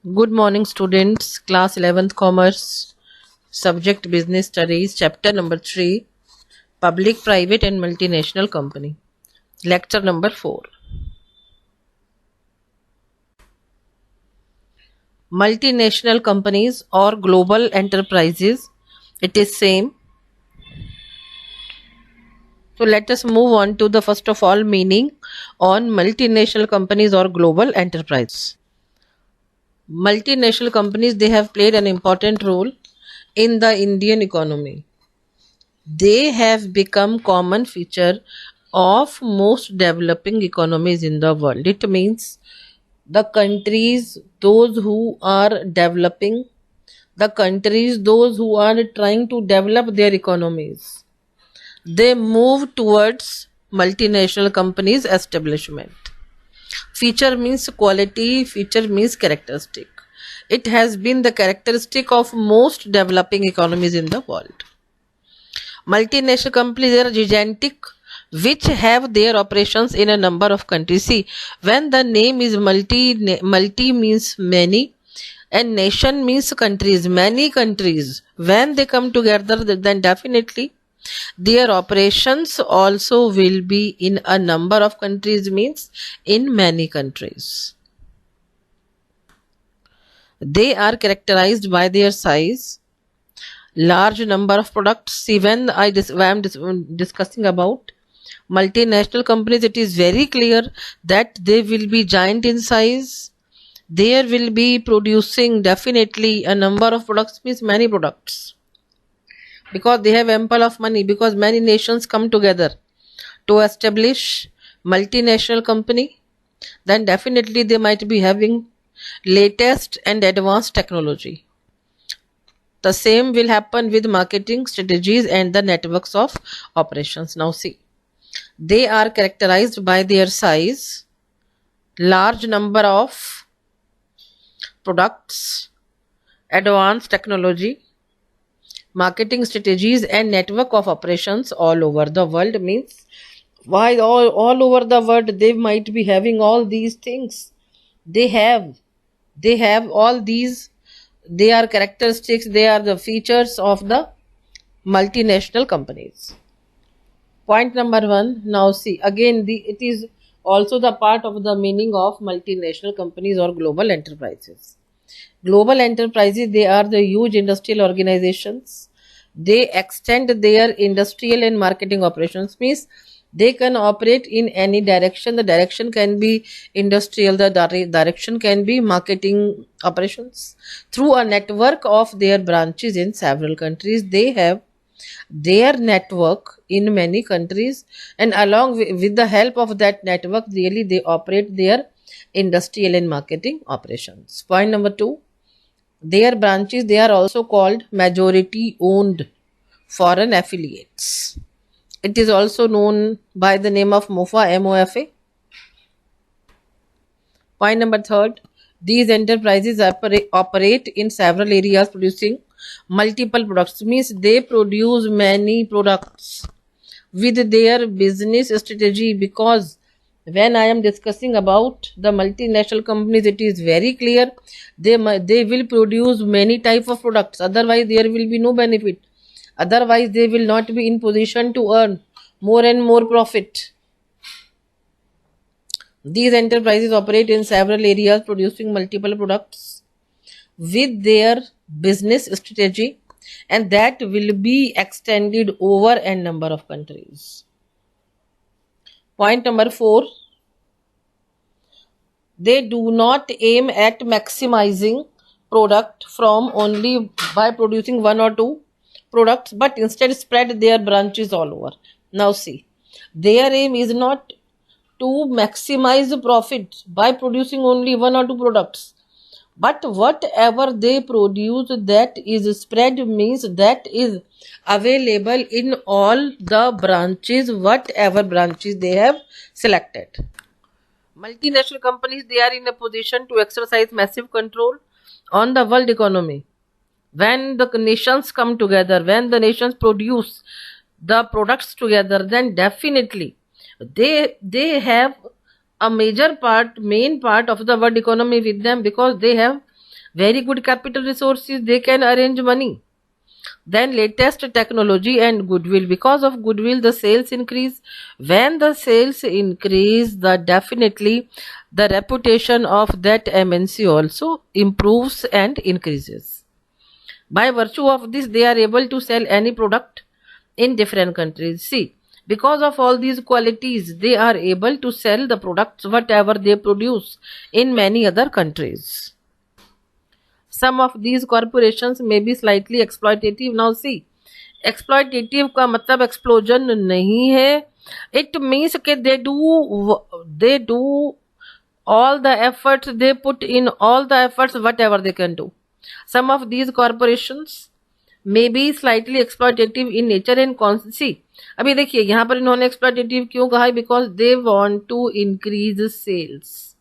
Good morning, students. Class 11th Commerce, Subject Business Studies, Chapter number 3, Public, Private and Multinational Company. Lecture number 4. Multinational companies or global enterprises. It is same. So let us move on to the first of all meaning on multinational companies or global enterprises. Multinational companies, they have played an important role in the Indian economy. They have become common feature of most developing economies in the world. It means the countries, those who are developing, the countries, those who are trying to develop their economies, they move towards multinational companies establishment. Feature means quality, feature means characteristic. It has been the characteristic of most developing economies in the world. Multinational companies are gigantic, which have their operations in a number of countries. See, when the name is multi means many, and nation means countries, many countries. When they come together, then definitely their operations also will be in a number of countries, means in many countries. They are characterized by their size, large number of products. See, when I'm discussing about multinational companies, it is very clear that they will be giant in size. They will be producing definitely a number of products, means many products, because they have ample of money, because many nations come together to establish multinational company. Then definitely they might be having latest and advanced technology. The same will happen with marketing strategies and the networks of operations. Now see, they are characterized by their size, large number of products, advanced technology, marketing strategies and network of operations all over the world. Means why all over the world they might be having all these things. They have all these. They are characteristics, they are the features of the multinational companies. Point number 1. Now see, again it is also the part of the meaning of multinational companies or global enterprises. Global enterprises, they are the huge industrial organizations. They extend their industrial and marketing operations, means they can operate in any direction. The direction can be industrial, the direction can be marketing operations. Through a network of their branches in several countries, they have their network in many countries, and along with the help of that network, really they operate their industrial and marketing operations. Point number 2, their branches, they are also called majority owned foreign affiliates. It is also known by the name of MOFA, MOFA. Point number 3, these enterprises operate in several areas producing multiple products, means they produce many products with their business strategy. Because when I am discussing about the multinational companies, it is very clear they will produce many type of products, otherwise there will be no benefit, otherwise they will not be in position to earn more and more profit. These enterprises operate in several areas producing multiple products with their business strategy, and that will be extended over a number of countries. Point number 4, they do not aim at maximizing product from only by producing one or two products, but instead spread their branches all over. Now see, their aim is not to maximize the profit by producing only one or two products, but whatever they produce, that is spread, means that is available in all the branches, whatever branches they have selected. Multinational companies, they are in a position to exercise massive control on the world economy. When the nations come together, when the nations produce the products together, then definitely they have a major part, main part of the world economy with them, because they have very good capital resources, they can arrange money. Then latest technology and goodwill. Because of goodwill, the sales increase. When the sales increase, the definitely the reputation of that MNC also improves and increases. By virtue of this, they are able to sell any product in different countries. See, because of all these qualities, they are able to sell the products whatever they produce in many other countries. Some of these corporations may be slightly exploitative. Now see, exploitative का मतलब explosion नहीं है. It means कि they do all the efforts, they put in all the efforts whatever they can do. Some of these corporations may be slightly exploitative in nature and see, अभी देखिए यहाँ पर इन्होंने exploitative क्यों कहा है? Because they want to increase sales.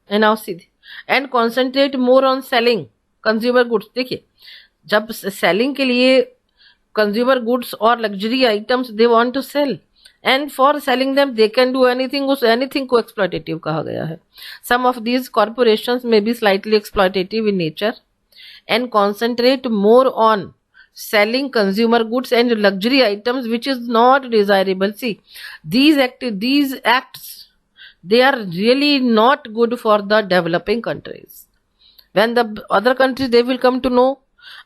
And now see, and concentrate more on selling consumer goods. देखिए, जब selling के लिए consumer goods और luxury items they want to sell, and for selling them they can do anything. उस anything को exploitative कहा गया है. Some of these corporations may be slightly exploitative in nature and concentrate more on selling consumer goods and luxury items, which is not desirable. See, these acts, they are really not good for the developing countries. When the other countries, they will come to know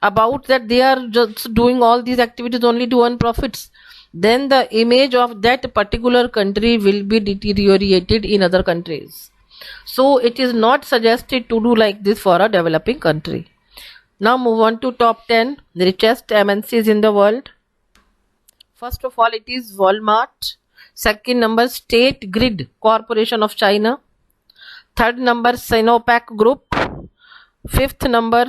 about that they are just doing all these activities only to earn profits, then the image of that particular country will be deteriorated in other countries. So it is not suggested to do like this for a developing country. Now move on to top 10 richest MNCs in the world. First of all, it is Walmart. Second number, State Grid Corporation of China. Third number, Sinopec Group. Fourth number,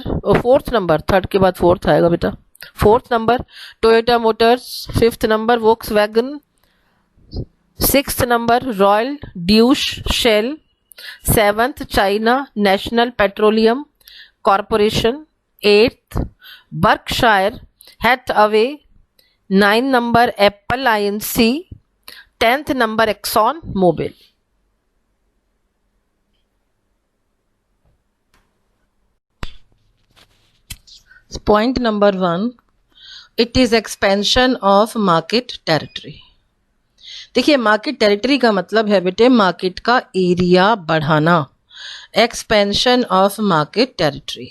third के बाद fourth आएगा बेटा. Fourth number, Toyota Motors. Fifth number, Volkswagen. Sixth number, Royal Dutch Shell. Seventh, China National Petroleum Corporation. Eighth, Berkshire Hathaway. 9 number, Apple Inc. 10th number, Exxon Mobil. Point number 1, it is expansion of market territory. देखिए, market territory का मतलब है बेटे market का area बढ़ाना. Expansion of market territory.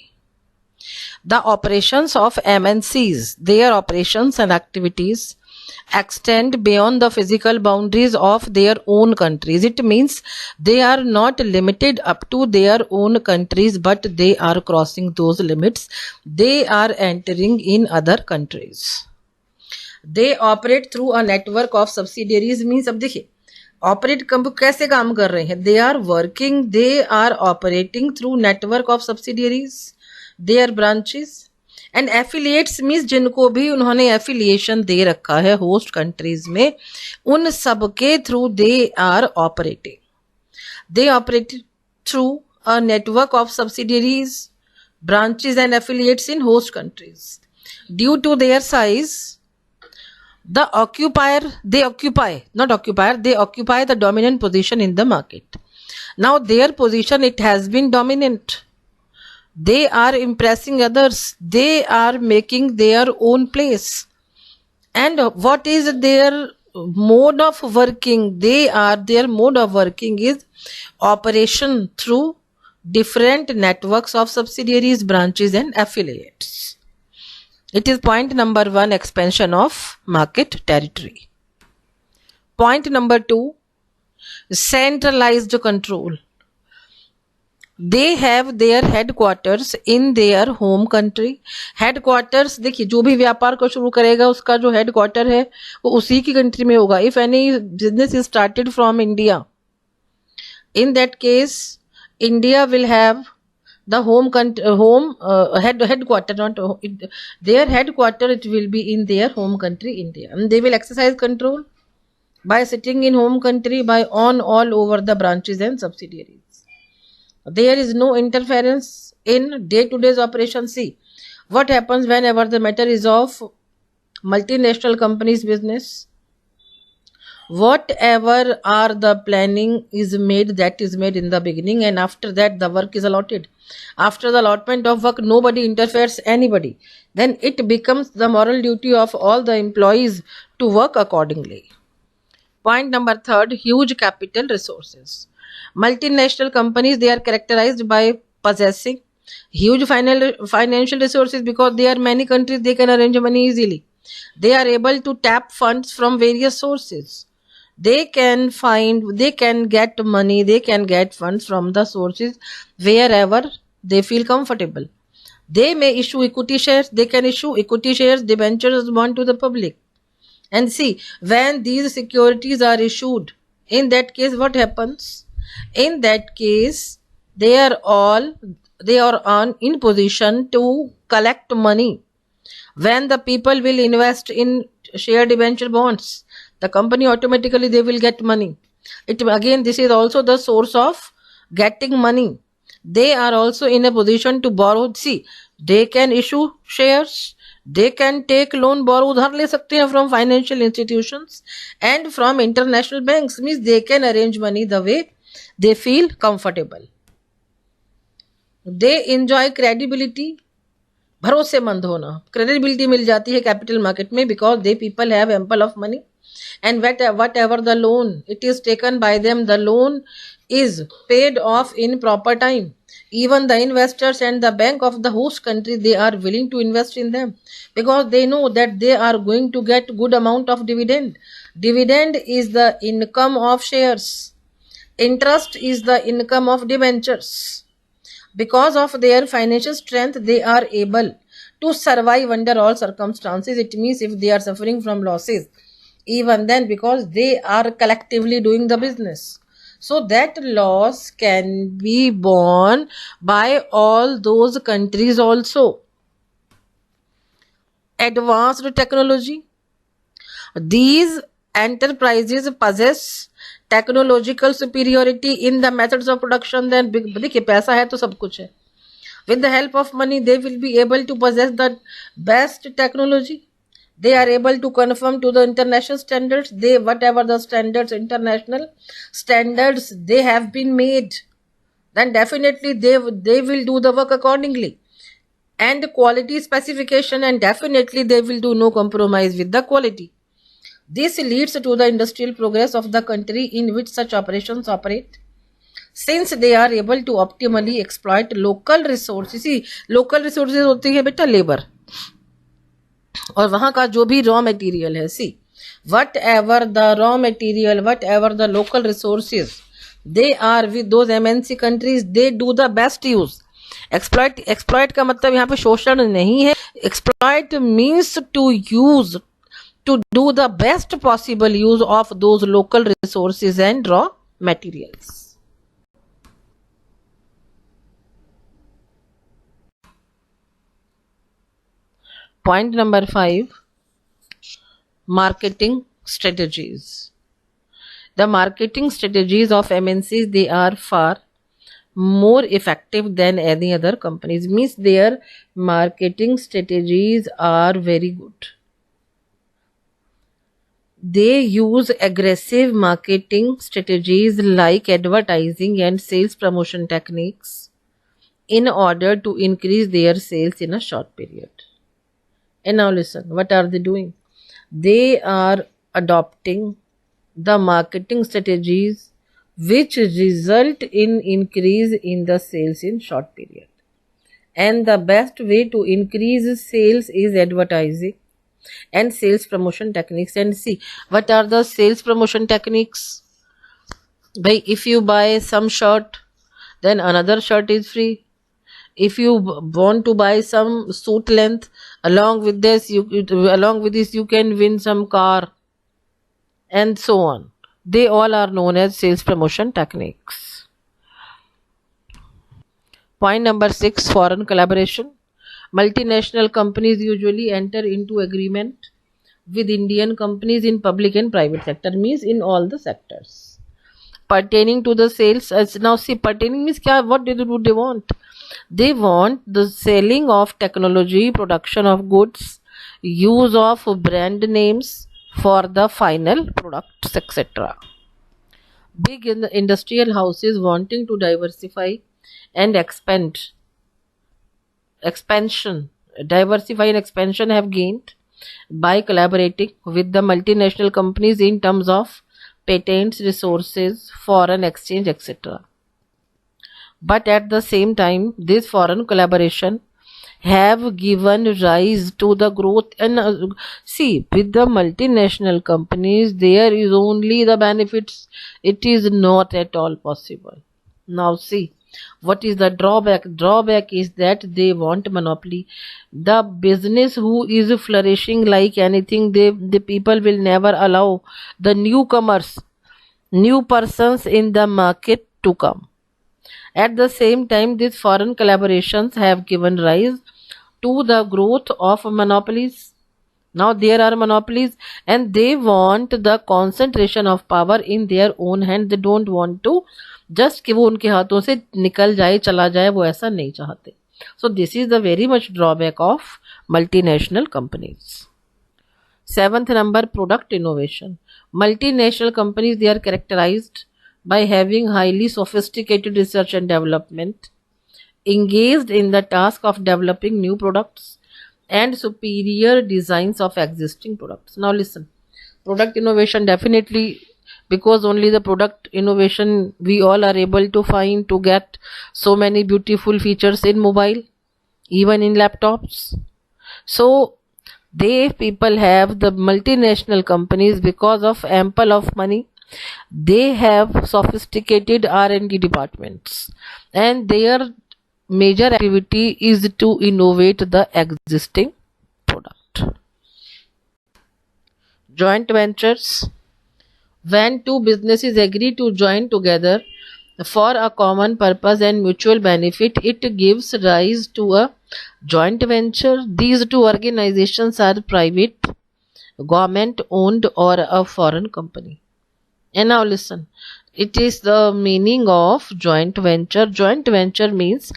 The operations of MNCs, their operations and activities extend beyond the physical boundaries of their own countries. It means they are not limited up to their own countries, but they are crossing those limits. They are entering in other countries. They operate through a network of subsidiaries. Means अब देखिए operate कैसे काम कर रहे हैं. They are working, they are operating through network of subsidiaries, their branches and affiliates. Means जिनको भी उन्होंने एफिलिएशन दे रखा है होस्ट कंट्रीज में, उन सब के through they are operating. They operate through a network of subsidiaries, branches and affiliates in host countries. Due to their size, they occupy the dominant position in the market. Now their position, it has been dominant. They are impressing others. They are making their own place. And what is their mode of working? Their mode of working is operation through different networks of subsidiaries, branches and affiliates. It is point number 1, expansion of market territory. Point number 2, centralized control. They have their headquarters in their home country. Headquarters, देखिए जो भी व्यापार को शुरू करेगा उसका जो headquarter है वो उसी की कंट्री में होगा. If any business is started from India, in that case India will have the headquarter, not their headquarter, it will be in their home country India, and they will exercise control by sitting in home country by on all over the branches and subsidiaries. There is no interference in day-to-day operations. See, what happens whenever the matter is of multinational companies business whatever are the planning is made, that is made in the beginning, and after that the work is allotted. After the allotment of work, nobody interferes anybody. Then it becomes the moral duty of all the employees to work accordingly. Point number third, huge capital resources. Multinational companies, they are characterized by possessing huge financial resources because there are many countries they can arrange money easily. They are able to tap funds from various sources. They can get money, they can get funds from the sources wherever they feel comfortable. They may issue equity shares, they can issue equity shares, debentures bond to the public. And see, when these securities are issued, in that case, what happens? In that case, they are on in position to collect money. When the people will invest in share debenture bonds, the company automatically they will get money. This is also the source of getting money. They are also in a position to borrow. See, they can issue shares, they can take loan, borrow, उधार ले सकते हैं from financial institutions and from international banks. Means they can arrange money the way they feel comfortable. They enjoy credibility, भरोसेमंद होना, credibility मिल जाती है capital market में because they people have ample of money, and whatever the loan it is taken by them, the loan is paid off in proper time. Even the investors and the bank of the host country, they are willing to invest in them because they know that they are going to get good amount of dividend. Dividend is the income of shares, interest is the income of debentures. Because of their financial strength, they are able to survive under all circumstances. It means if they are suffering from losses, even then, because they are collectively doing the business, so that loss can be borne by all those countries also. Advanced technology. These enterprises possess technological superiority in the methods of production. Then देखिए पैसा है तो सब कुछ है. With the help of money, they will be able to possess the best technology. They are able to conform to the international standards. Whatever the standards, international standards they have been made, then definitely they will do the work accordingly. And quality specification, and definitely they will do no compromise with the quality. This leads to the industrial progress of the country in which such operations operate, since they are able to optimally exploit local resources. See, local resources होती है बेटा labour और वहां का जो भी raw material है. सी, whatever the raw material, whatever the local resources, they are with those MNC countries, they do the best use. exploit का मतलब यहाँ पे शोषण नहीं है. exploit means to use, to do the best possible use of those local resources and raw materials. Point number 5, marketing strategies. The marketing strategies of MNCs, they are far more effective than any other companies. Means their marketing strategies are very good. They use aggressive marketing strategies like advertising and sales promotion techniques in order to increase their sales in a short period. And now listen, what are they doing? They are adopting the marketing strategies which result in increase in the sales in short period. And the best way to increase sales is advertising and sales promotion techniques. And see, what are the sales promotion techniques? If you buy some shirt, then another shirt is free. If you want to buy some suit length, along with this you can win some car, and so on. They all are known as sales promotion techniques. Point number 6, foreign collaboration. Multinational companies usually enter into agreement with Indian companies in public and private sector, means in all the sectors pertaining to the sales. Now see, pertaining means what do they want? They want the selling of technology, production of goods, use of brand names for the final products, etc. Big industrial houses wanting to diversify and expansion diversify and expansion have gained by collaborating with the multinational companies in terms of patents, resources, foreign exchange, etc. But at the same time, this foreign collaboration have given rise to the growth and see, with the multinational companies there is only the benefits, it is not at all possible. Now see, what is the drawback is that they want monopoly. The business who is flourishing like anything, the people will never allow the newcomers, new persons in the market to come. At the same time, these foreign collaborations have given rise to the growth of monopolies. Now there are monopolies and they want the concentration of power in their own hand. They don't want to just कि वो उनके हाथों से निकल जाए, चला जाए, वो ऐसा नहीं चाहते. So this is the very much drawback of multinational companies. Seventh number, product innovation. Multinational companies, they are characterized by having highly sophisticated research and development, engaged in the task of developing new products and superior designs of existing products. Now listen, product innovation definitely, because only the product innovation we all are able to find to get so many beautiful features in mobile, even in laptops. So they people have the multinational companies, because of ample of money, they have sophisticated R&D departments and their major activity is to innovate the existing product. Joint ventures. When two businesses agree to join together for a common purpose and mutual benefit, it gives rise to a joint venture. These two organizations are private, government owned, or a foreign company. And now listen, it is the meaning of joint venture. Joint venture means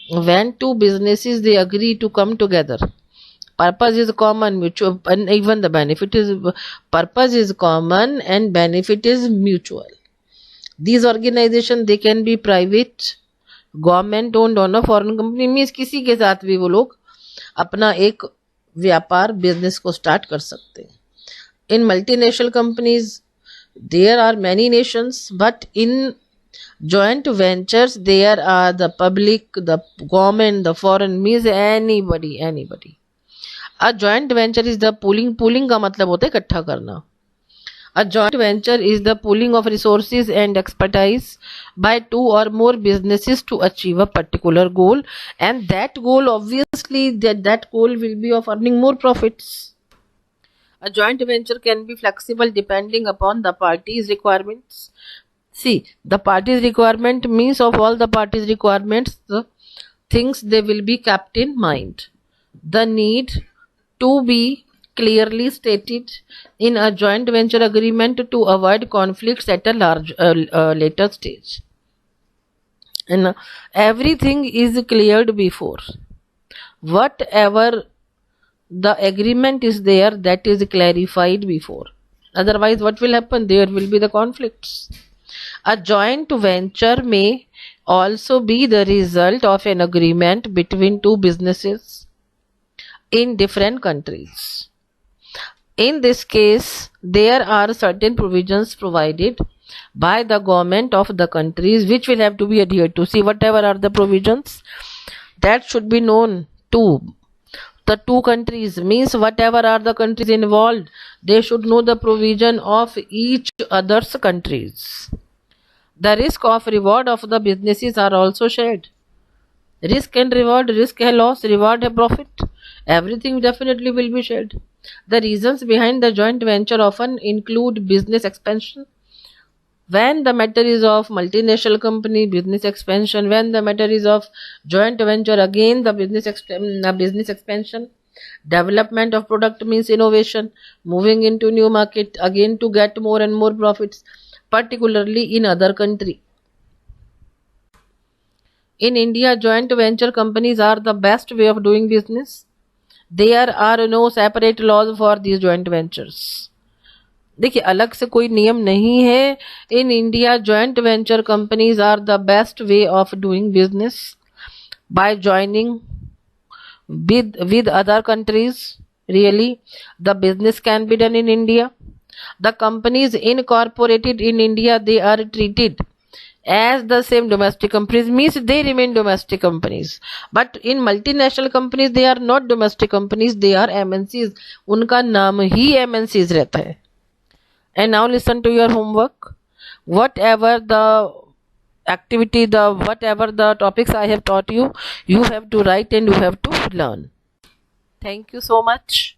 when two businesses they agree to come together. Purpose is common, mutual, and even the benefit is, purpose is common and benefit is mutual. These organizations they can be private, government owned, or a foreign company. Means किसी के साथ भी वो लोग अपना एक व्यापार business को स्टार्ट कर सकते हैं. In multinational companies there are many nations, but in joint ventures there are the public, the government, the foreign, means anybody. A joint venture is the pooling का मतलब होता है इकट्ठा करना. A joint venture is the pooling of resources and expertise by two or more businesses to achieve a particular goal, and that goal obviously that goal will be of earning more profits. A joint venture can be flexible depending upon the parties' requirements. See, the parties' requirement means of all the parties' requirements, the things they will be kept in mind. The need to be clearly stated in a joint venture agreement to avoid conflicts at a later stage. And everything is cleared before. Whatever the agreement is there, that is clarified before. Otherwise, what will happen? There will be the conflicts. A joint venture may also be the result of an agreement between two businesses in different countries. In this case, there are certain provisions provided by the government of the countries which will have to be adhered to. See, whatever are the provisions that should be known to the two countries, means whatever are the countries involved, they should know the provision of each other's countries. The risk of reward of the businesses are also shared. Risk and reward, risk and loss, reward and profit, everything definitely will be shared. The reasons behind the joint venture often include business expansion. When the matter is of multinational company, business expansion. When the matter is of joint venture, again the business expansion. Development of product means innovation, moving into new market, again to get more and more profits, particularly in other country. In India, joint venture companies are the best way of doing business. There are no separate laws for these joint ventures. देखिए अलग से कोई नियम नहीं है. In India joint venture companies are the best way of doing business. By joining with other countries, really, the business can be done in India. The companies incorporated in India, they are treated as the same domestic companies, means they remain domestic companies. But in multinational companies, they are not domestic companies, they are MNCs. उनका नाम ही MNCs रहता है. And now listen to your homework. Whatever the activity, the whatever the topics I have taught you, you have to write and you have to learn. Thank you so much.